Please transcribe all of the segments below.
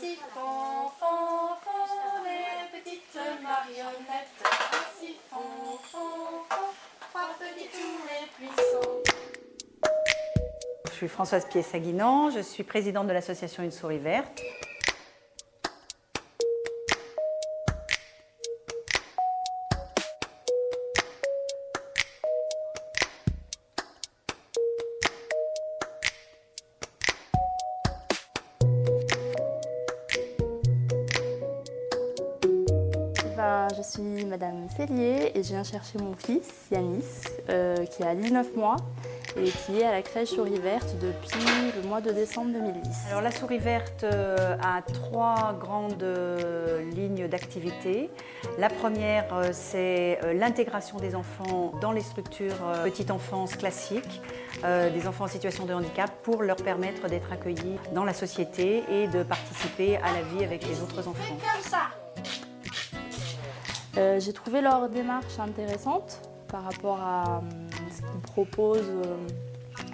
Ainsi font, font, font les petites marionnettes. Ainsi font, font, font, trois petits tours puissants. Je suis Françoise Pied-Saguinan, je suis présidente de l'association Une souris verte. Je suis Madame Cellier et je viens chercher mon fils, Yanis, qui a 19 mois et qui est à la crèche Souris Verte depuis le mois de décembre 2010. Alors la souris verte a trois grandes lignes d'activité. La première, c'est l'intégration des enfants dans les structures petite enfance classiques, des enfants en situation de handicap, pour leur permettre d'être accueillis dans la société et de participer à la vie avec les autres enfants. Comme ça. J'ai trouvé leur démarche intéressante par rapport à ce qu'ils proposent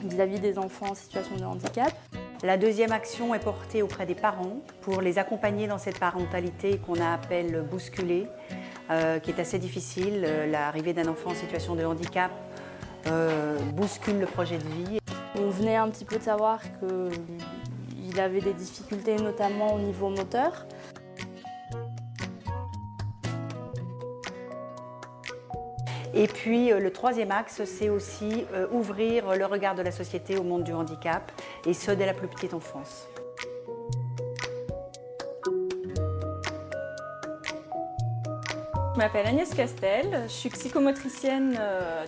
vis-à-vis des enfants en situation de handicap. La deuxième action est portée auprès des parents pour les accompagner dans cette parentalité qu'on appelle bousculée, qui est assez difficile. L'arrivée d'un enfant en situation de handicap bouscule le projet de vie. On venait un petit peu de savoir qu'il avait des difficultés notamment au niveau moteur. Et puis le troisième axe, c'est aussi ouvrir le regard de la société au monde du handicap, et ce dès la plus petite enfance. Je m'appelle Agnès Castel, je suis psychomotricienne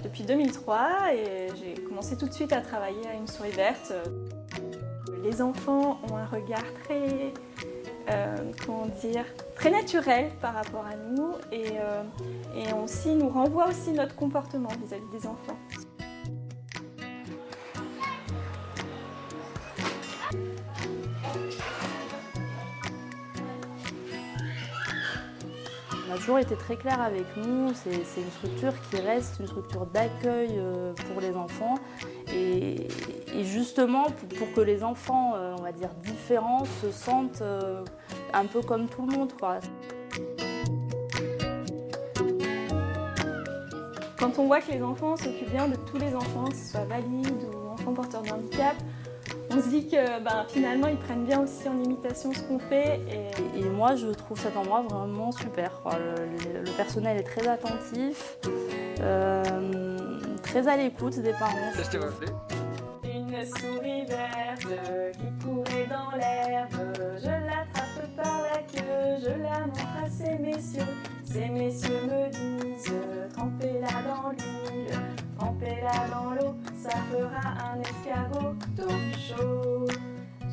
depuis 2003 et j'ai commencé tout de suite à travailler à Une souris verte. Les enfants ont un regard très, très naturel par rapport à nous et aussi nous renvoie aussi notre comportement vis-à-vis des enfants. On a toujours été très clair avec nous, c'est une structure qui reste une structure d'accueil pour les enfants et justement pour que les enfants, on va dire différents, se sentent un peu comme tout le monde, quoi. Quand on voit que les enfants s'occupent bien de tous les enfants, que ce soit valides ou enfants porteurs de handicap, on se dit que finalement ils prennent bien aussi en imitation ce qu'on fait. Et moi je trouve cet endroit vraiment super. Le personnel est très attentif, très à l'écoute des parents. Une souris verte qui courait dans l'herbe, je l'attrape par la queue, je la montre à ces messieurs. Ces messieurs me disent, trempez-la dans l'huile, trempez-la dans l'eau, ça fera un escargot tout chaud.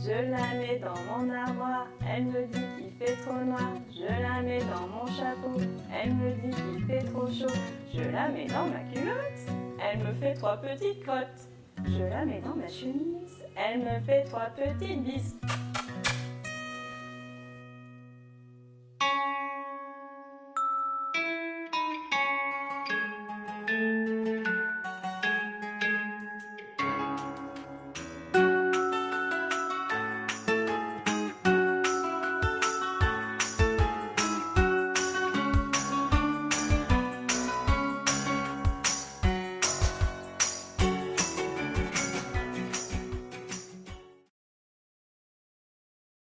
Je la mets dans mon armoire, elle me dit qu'il fait trop noir. Je la mets dans mon chapeau, elle me dit qu'il fait trop chaud. Je la mets dans ma culotte, elle me fait trois petites crottes. Je la mets dans ma chemise, elle me fait trois petites bises.